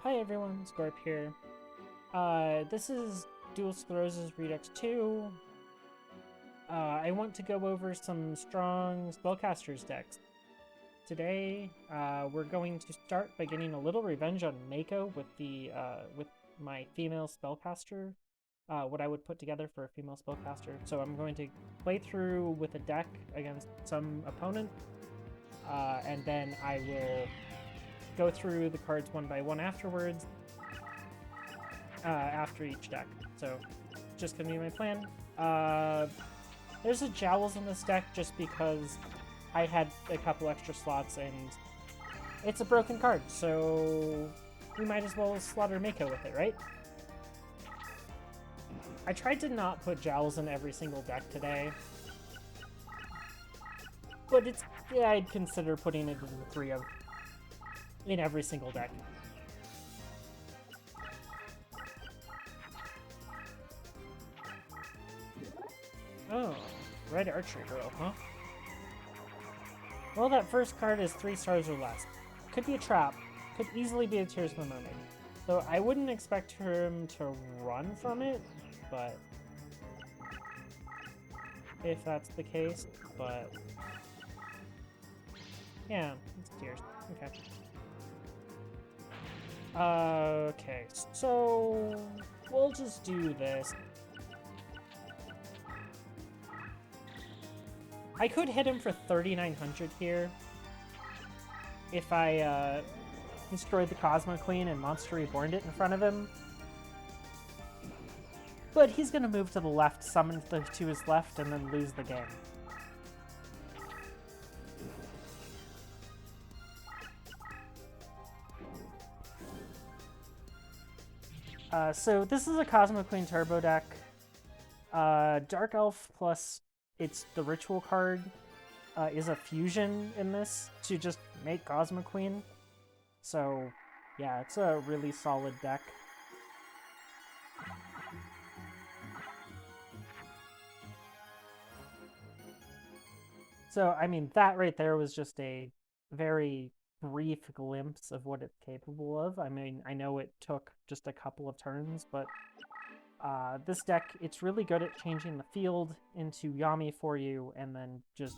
Hi everyone, Scorp here. This is Dual Sclerosis Redux 2. I want to go over some strong Spellcasters decks. Today, we're going to start by getting a little revenge on Mako with with my female Spellcaster. What I would put together for a female Spellcaster. So I'm going to play through with a deck against some opponent, and then I will go through the cards one by one afterwards, after each deck. So, just gonna be my plan. There's a Jowls in this deck just because I had a couple extra slots and it's a broken card, so we might as well slaughter Mako with it, right? I tried to not put Jowls in every single deck today, but yeah, I'd consider putting it in every single deck. Oh, red archery girl, huh? Well, that first card is 3 stars or less. Could be a trap. Could easily be a Tears of the Mermaid. So I wouldn't expect him to run from it, but if that's the case, but yeah, it's Tears. Okay. Okay, so we'll just do this. I could hit him for 3,900 here if I destroyed the Cosmo Queen and Monster Reborned it in front of him. But he's going to move to the left, summon to his left, and then lose the game. So this is a Cosmo Queen Turbo deck. Dark Elf plus it's the Ritual card is a fusion in this to just make Cosmo Queen. So yeah, it's a really solid deck. So, I mean, that right there was just a very brief glimpse of what it's capable of. I mean, I know it took just a couple of turns, but this deck, it's really good at changing the field into Yami for you and then just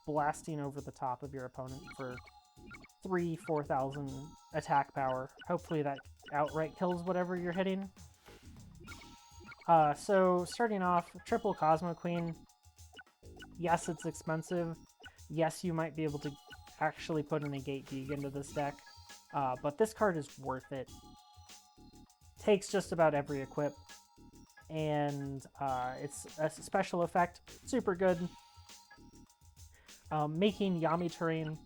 blasting over the top of your opponent for 4,000 attack power. Hopefully that outright kills whatever you're hitting. So starting off, triple Cosmo Queen. Yes, it's expensive. Yes, you might be able to actually put a Negate Deeg into this deck, but this card is worth it. Takes just about every equip, and it's a special effect. Super good. Making Yami terrain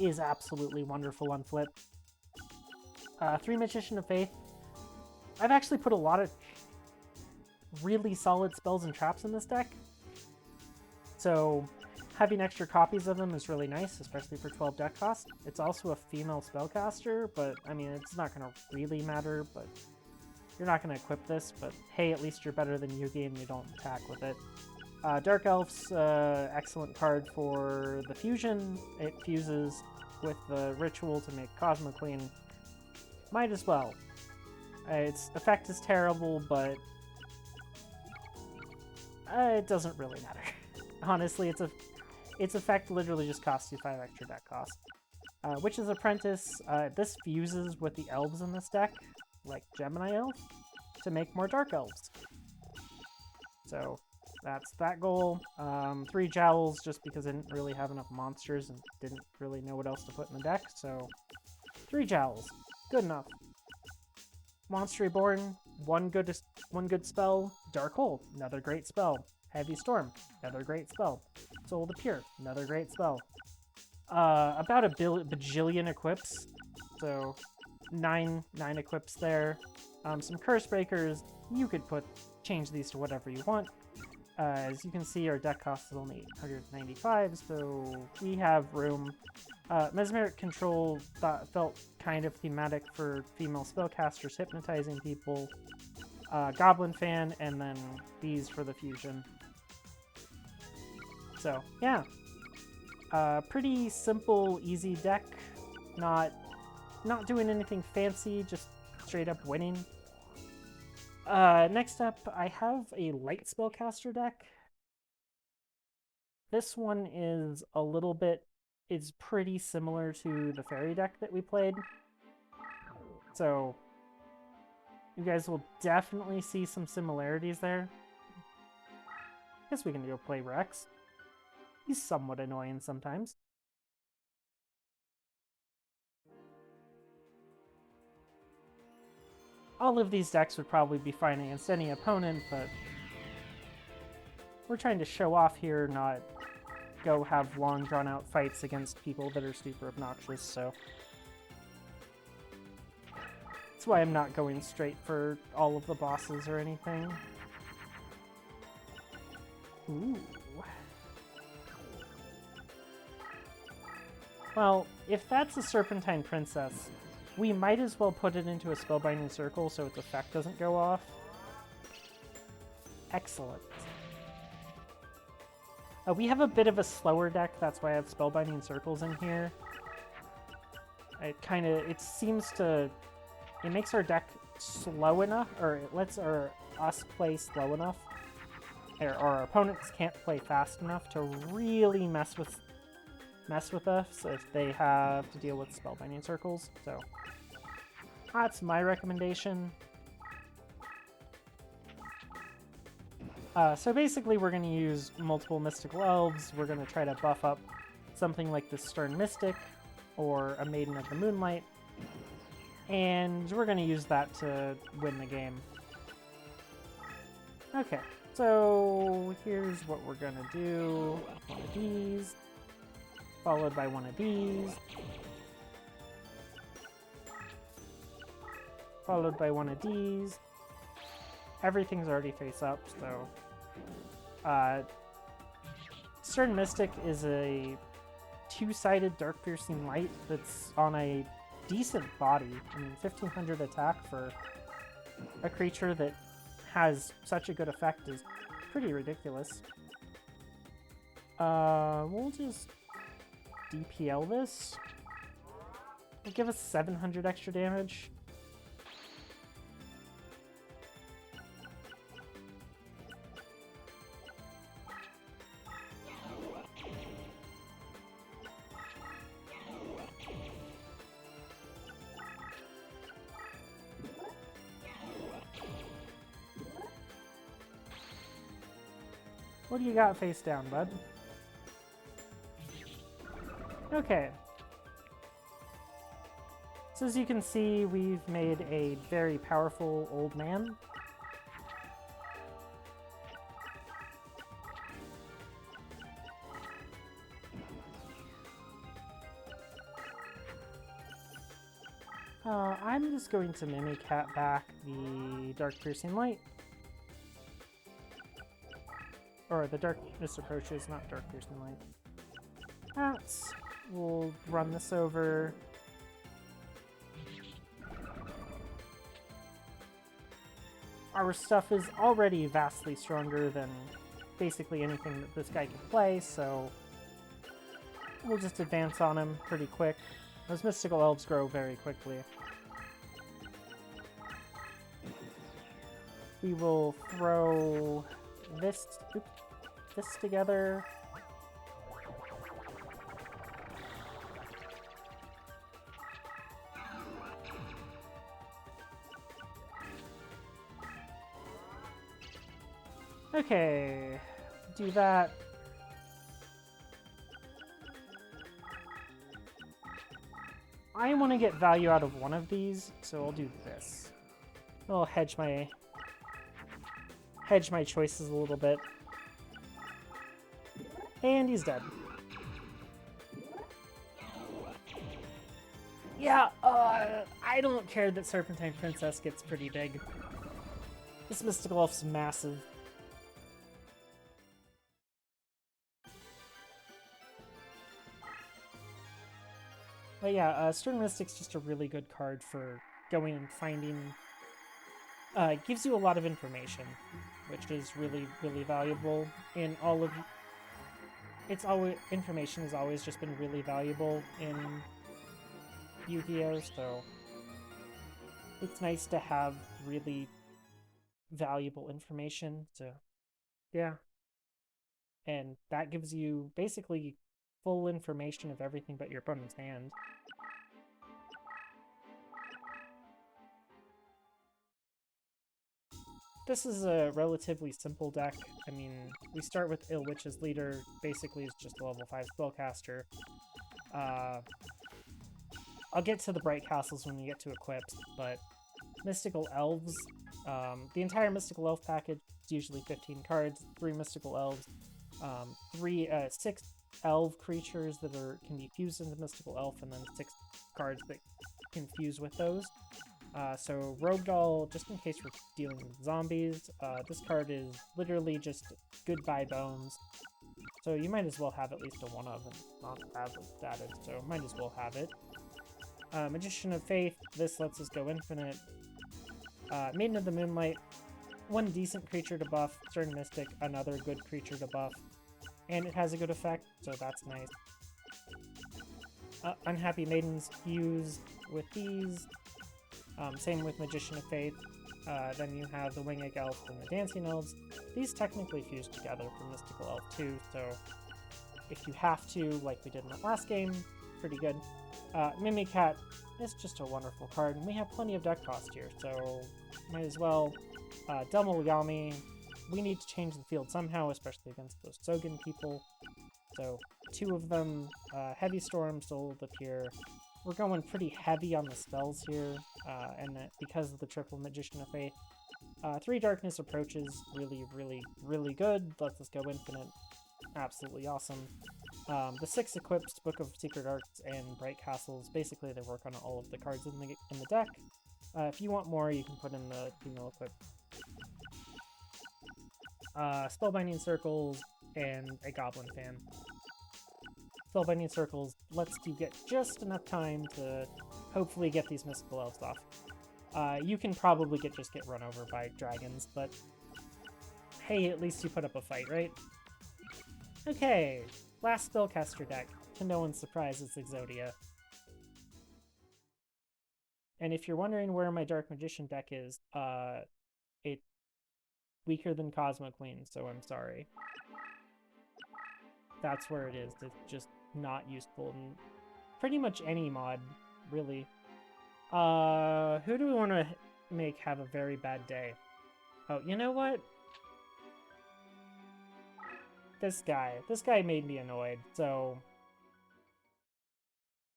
is absolutely wonderful on flip. 3 Magician of Faith. I've actually put a lot of really solid spells and traps in this deck. So having extra copies of them is really nice, especially for 12 deck cost. It's also a female spellcaster, but I mean, it's not going to really matter, but you're not going to equip this, but hey, at least you're better than Yugi and you don't attack with it. Dark Elf's excellent card for the fusion. It fuses with the Ritual to make Cosmo Queen. Might as well. Its effect is terrible, but it doesn't really matter. Honestly, its effect literally just costs you 5 extra deck cost. Witch's Apprentice, this fuses with the elves in this deck, like Gemini Elf, to make more Dark Elves. So that's that goal. 3 Jowls, just because I didn't really have enough monsters and didn't really know what else to put in the deck, so 3 Jowls. Good enough. Monster Reborn, one good spell. Dark Hole, another great spell. Heavy Storm, another great spell. Soul the Pure, another great spell. About a bajillion equips, so 9 equips there. Some Curse Breakers, you could change these to whatever you want. As you can see, our deck cost is only 895, so we have room. Mesmeric Control felt kind of thematic for female spellcasters hypnotizing people. Goblin Fan, and then these for the fusion. So, yeah. Pretty simple, easy deck. Not not doing anything fancy, just straight up winning. Next up, I have a light spellcaster deck. This one is a little bit, it's pretty similar to the fairy deck that we played. So you guys will definitely see some similarities there. Guess we can go play Rex. He's somewhat annoying sometimes. All of these decks would probably be fine against any opponent, but we're trying to show off here, not go have long drawn-out fights against people that are super obnoxious, so that's why I'm not going straight for all of the bosses or anything. Ooh. Well, if that's a Serpentine Princess, we might as well put it into a Spellbinding Circle so its effect doesn't go off. Excellent. We have a bit of a slower deck, that's why I have Spellbinding Circles in here. It seems to... It makes our deck slow enough, or it lets us play slow enough, or our opponents can't play fast enough to really mess with us if they have to deal with Spellbinding Circles. So that's my recommendation. So basically we're going to use multiple Mystical Elves. We're going to try to buff up something like the Stern Mystic or a Maiden of the Moonlight. And we're going to use that to win the game. Okay, so here's what we're going to do. One of these, followed by one of these, followed by one of these. Everything's already face up, so... Stern Mystic is a two-sided Dark Piercing Light that's on a decent body. I mean, 1500 attack for a creature that has such a good effect is pretty ridiculous. We'll just DPL this. It'll give us 700 extra damage. What do you got face down, bud? Okay. So as you can see, we've made a very powerful old man. I'm just going to Mimicat back the Dark Piercing Light. Or the Darkness Approaches, not Dark Piercing Light. We'll run this over. Our stuff is already vastly stronger than basically anything that this guy can play, so we'll just advance on him pretty quick. Those Mystical Elves grow very quickly. We will throw this together. Okay, do that. I want to get value out of one of these, so I'll do this. I'll hedge my choices a little bit. And he's dead. Yeah, I don't care that Serpentine Princess gets pretty big. This Mystical Elf's massive. But yeah, Stern Mystic's just a really good card for going and finding... it gives you a lot of information, which is really, really valuable in all of... Information has always just been really valuable in Yu-Gi-Oh, so it's nice to have really valuable information. So yeah, and that gives you basically full information of everything but your opponent's hand. This is a relatively simple deck. I mean, we start with Ill Witch as leader, basically is just a level 5 Spellcaster. I'll get to the Bright Castles when we get to equips, but Mystical Elves, the entire Mystical Elf package is usually 15 cards, 3 Mystical Elves, 6 Elf creatures that can be fused into Mystical Elf, and then 6 cards that can fuse with those. So Rogue Doll, just in case we're dealing with zombies, this card is literally just Goodbye Bones. So you might as well have at least a 1 of and not have it added, so might as well have it. Magician of Faith, this lets us go infinite. Maiden of the Moonlight, 1 decent creature to buff, Stern Mystic, another good creature to buff. And it has a good effect, so that's nice. Unhappy Maidens fuse with these. Same with Magician of Faith. Then you have the Winged Elf and the Dancing Elves. These technically fuse together for Mystical Elf too, so if you have to, like we did in that last game, pretty good. Mimicat is just a wonderful card, and we have plenty of deck cost here, so might as well. Double Yami, we need to change the field somehow, especially against those Sogen people. So 2 of them, Heavy Storm, Soul of the Pure. We're going pretty heavy on the spells here, and that because of the triple Magician of Faith. 3 Darkness Approaches, really good. Lets us go infinite. Absolutely awesome. The 6 equips, Book of Secret Arts and Bright Castles, basically they work on all of the cards in the deck. If you want more, you can put in the female equip. Spellbinding Circles and a Goblin Fan. Spellbinding Circles lets you get just enough time to hopefully get these Mystical Elves off. You can probably just get run over by dragons, but hey, at least you put up a fight, right? Okay, last Spellcaster deck, to no one's surprise, it's Exodia. And if you're wondering where my Dark Magician deck is, it's weaker than Cosmo Queen, so I'm sorry. That's where it is. It's just not useful in pretty much any mod, really. Who do we want to make have a very bad day? Oh, you know what? This guy made me annoyed, so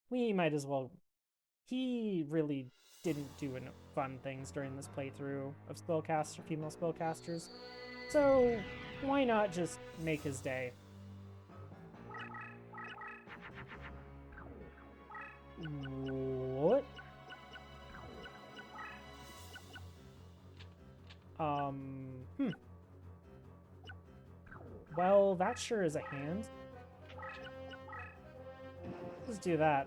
we might as well. He really didn't do fun things during this playthrough of female spellcasters, so why not just make his day? What? Well, that sure is a hand. Let's do that.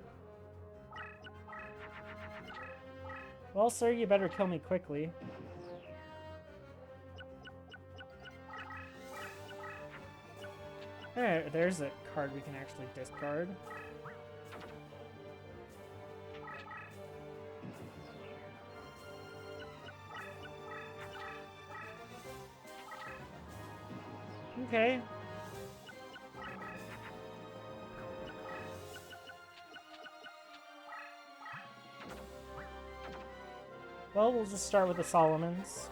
Well, sir, you better kill me quickly. There's a card we can actually discard. Okay. Well, we'll just start with the Solomons.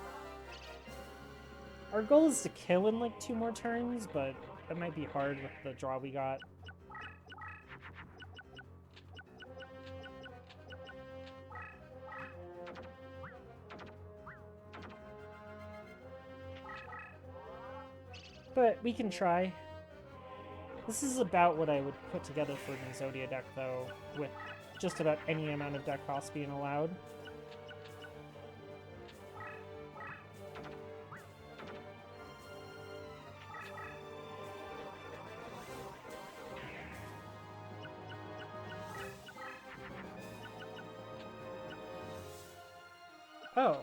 Our goal is to kill in like 2 more turns, but that might be hard with the draw we got. But we can try. This is about what I would put together for an Exodia deck, though, with just about any amount of deck cost being allowed. Oh.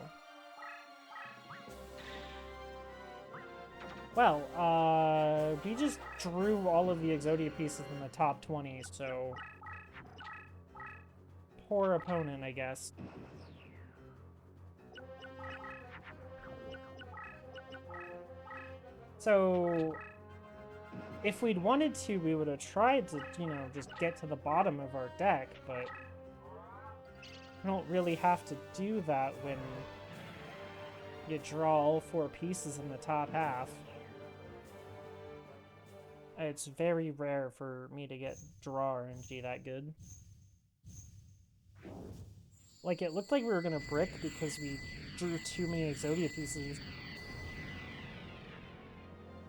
Well, we just drew all of the Exodia pieces in the top 20, so poor opponent, I guess. So, if we'd wanted to, we would have tried to, you know, just get to the bottom of our deck, but you don't really have to do that when you draw all 4 pieces in the top half. It's very rare for me to get draw RNG that good. Like, it looked like we were gonna brick because we drew too many Exodia pieces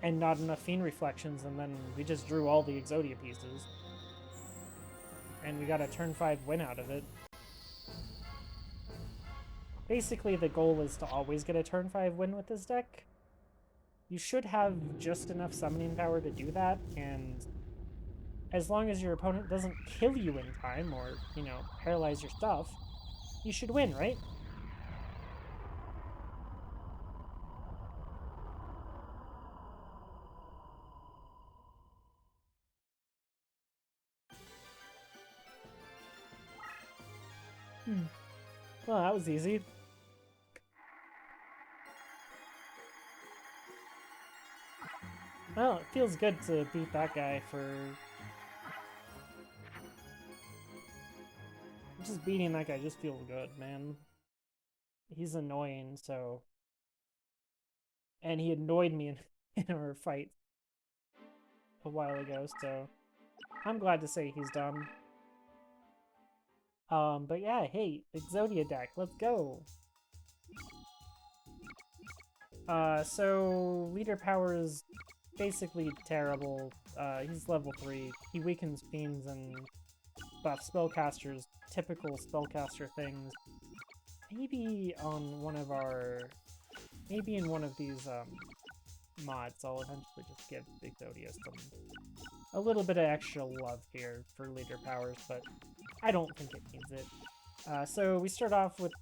and not enough Fiend Reflections, and then we just drew all the Exodia pieces. And we got a turn 5 win out of it. Basically, the goal is to always get a turn 5 win with this deck. You should have just enough summoning power to do that, and as long as your opponent doesn't kill you in time or, you know, paralyze your stuff, you should win, right? Well, that was easy. Well, it feels good to beat that guy for... Just beating that guy just feels good, man. He's annoying, so... And he annoyed me in our fight a while ago, so... I'm glad to say he's done. But yeah, hey, Exodia deck, let's go! So leader power is basically terrible. He's level 3. He weakens fiends and buffs spellcasters, typical spellcaster things. Maybe on one of our... Maybe in one of these mods, I'll eventually just give Exodia a little bit of extra love here for leader powers, but I don't think it needs it. So we start off with...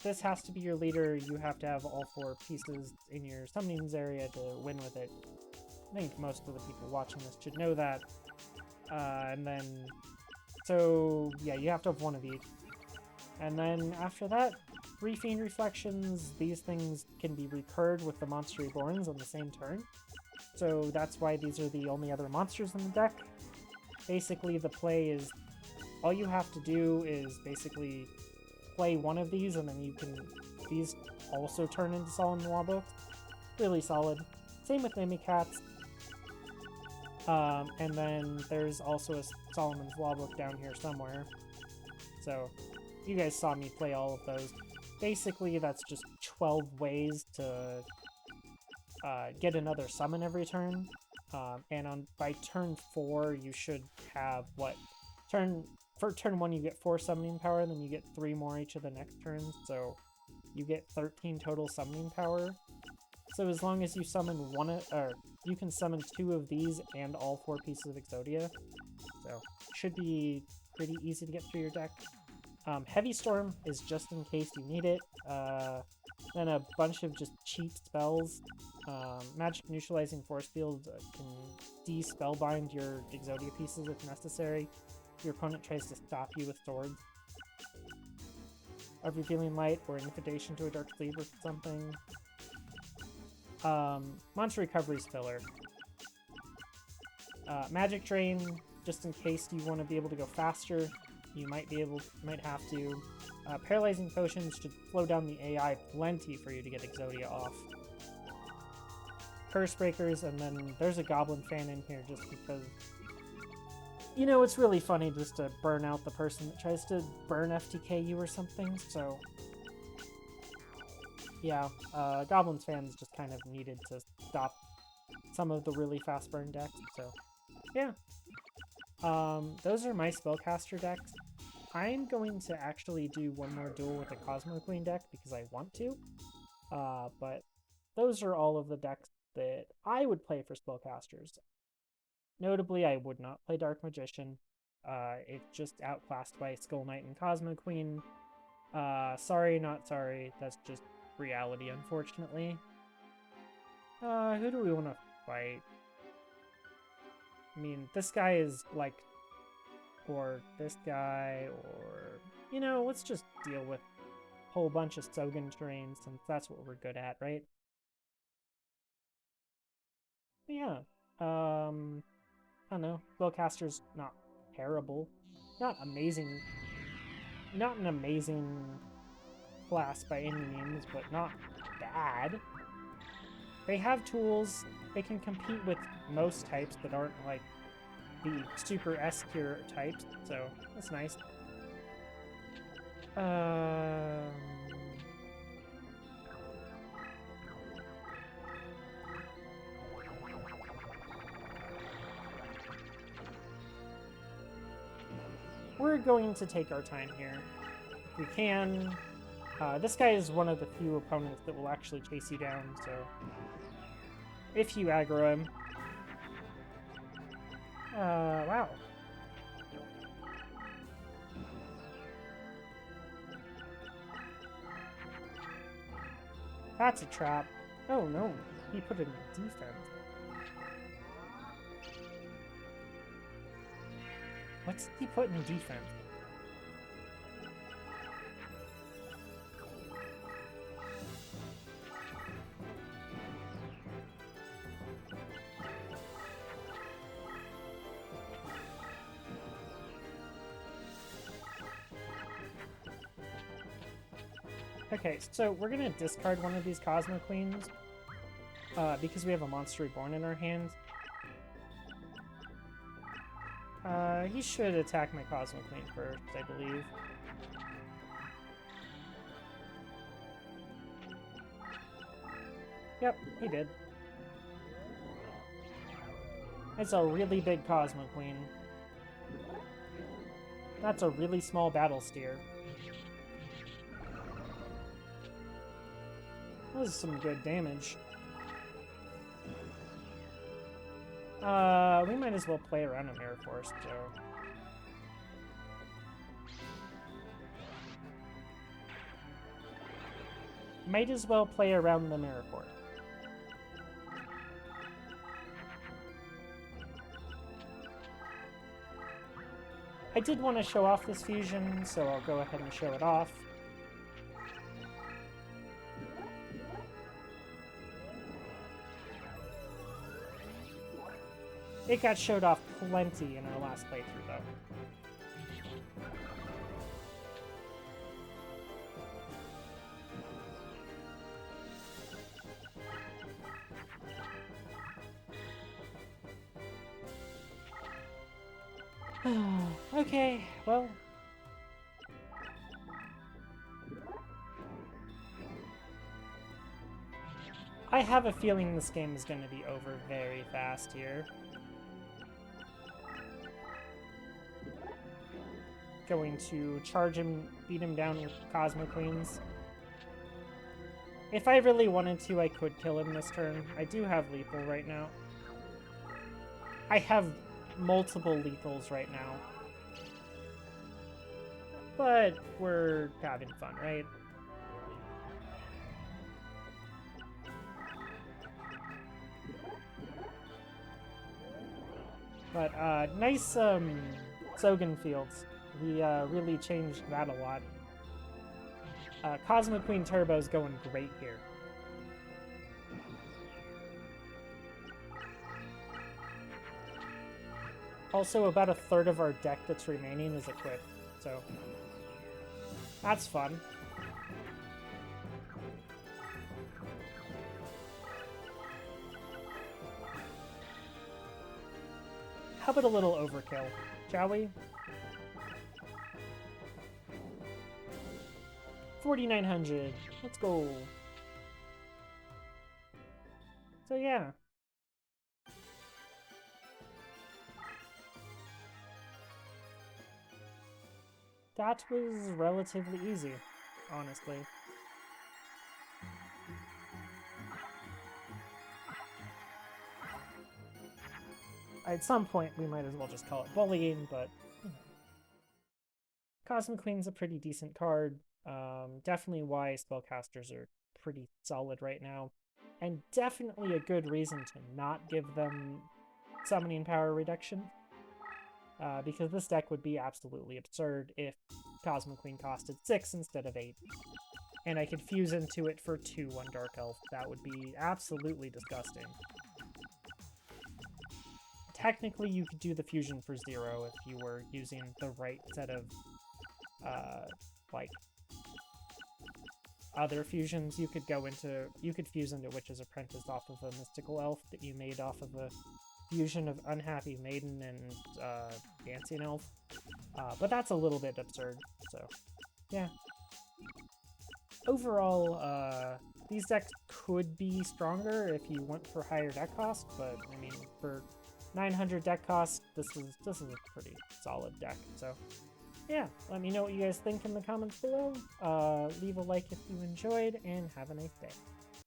This has to be your leader. You have to have all 4 pieces in your summonings area to win with it. I think most of the people watching this should know that. And then... So, yeah, you have to have 1 of each. And then after that, 3 Fiend Reflections. These things can be recurred with the Monster Reborns on the same turn. So that's why these are the only other monsters in the deck. Basically, the play is... All you have to do is basically play 1 of these, and then you can... These also turn into Solemn Law books. Really solid. Same with Mimikatz. And then there's also a Solomon's Law book down here somewhere. So, you guys saw me play all of those. Basically, that's just 12 ways to get another summon every turn. And by turn 4, you should have, what? For turn 1, you get 4 summoning power, and then you get 3 more each of the next turns, so you get 13 total summoning power. So as long as you summon you can summon 2 of these and all 4 pieces of Exodia. So, should be pretty easy to get through your deck. Heavy Storm is just in case you need it. Then a bunch of just cheap spells. Magic Neutralizing Force Field can de-spellbind your Exodia pieces if necessary. If your opponent tries to stop you with swords. Of Revealing Light or Invitation to a Dark Sleep or something. Monster Recovery's filler. Magic Drain, just in case you want to be able to go faster. You might have to. Paralyzing Potions should slow down the AI plenty for you to get Exodia off. Curse Breakers, and then there's a Goblin fan in here just because... You know, it's really funny just to burn out the person that tries to burn FTK you or something, so... Yeah, Goblin's fans just kind of needed to stop some of the really fast burn decks, so... Yeah. Those are my Spellcaster decks. I'm going to actually do one more duel with the Cosmo Queen deck because I want to. But those are all of the decks that I would play for Spellcasters. Notably, I would not play Dark Magician. It's just outclassed by Skull Knight and Cosmo Queen. Sorry, not sorry. That's just reality, unfortunately. Who do we want to fight? I mean, this guy is, like, or this guy, or, you know, let's just deal with a whole bunch of Sogen terrain since that's what we're good at, right? But yeah, I don't know, Spellcaster's not terrible, not amazing, not an amazing class by any means, but not bad. They have tools, they can compete with most types that aren't like the super S-tier types, so that's nice. We're going to take our time here. If we can. This guy is one of the few opponents that will actually chase you down, so if you aggro him. Wow. That's a trap. Oh no, he put it in defense. What's he put in defense? Okay, so we're gonna discard one of these Cosmo Queens because we have a Monster Reborn in our hands. He should attack my Cosmo Queen first, I believe. Yep, he did. It's a really big Cosmo Queen. That's a really small Battle Steer. That was some good damage. We might as well play around a Mirror Force, so... Might as well play around the Mirror Force. I did want to show off this fusion, so I'll go ahead and show it off. It got showed off plenty in our last playthrough, though. Okay, well... I have a feeling this game is going to be over very fast here. Going to charge him, beat him down with Cosmo Queens. If I really wanted to, I could kill him this turn. I do have lethal right now. I have multiple lethals right now. But we're having fun, right? But nice Sogen fields. We really changed that a lot. Cosmo Queen Turbo's going great here. Also, about a third of our deck that's remaining is equipped, so that's fun. How about a little overkill, shall we? 4,900. Let's go. So yeah. That was relatively easy, honestly. At some point, we might as well just call it bullying, but... You know. Cosmic Queen's a pretty decent card. Definitely why Spellcasters are pretty solid right now. And definitely a good reason to not give them summoning power reduction. because this deck would be absolutely absurd if Cosmic Queen costed 6 instead of 8. And I could fuse into it for 2 on Dark Elf. That would be absolutely disgusting. Technically, you could do the fusion for 0 if you were using the right set of, like, other fusions. You could fuse into Witch's Apprentice off of a Mystical Elf that you made off of a fusion of Unhappy Maiden and Dancing Elf. But that's a little bit absurd, so yeah. Overall, these decks could be stronger if you went for higher deck cost, but I mean, for 900 deck cost, this is a pretty solid deck. So yeah, let me know what you guys think in the comments below. Leave a like if you enjoyed, and have a nice day.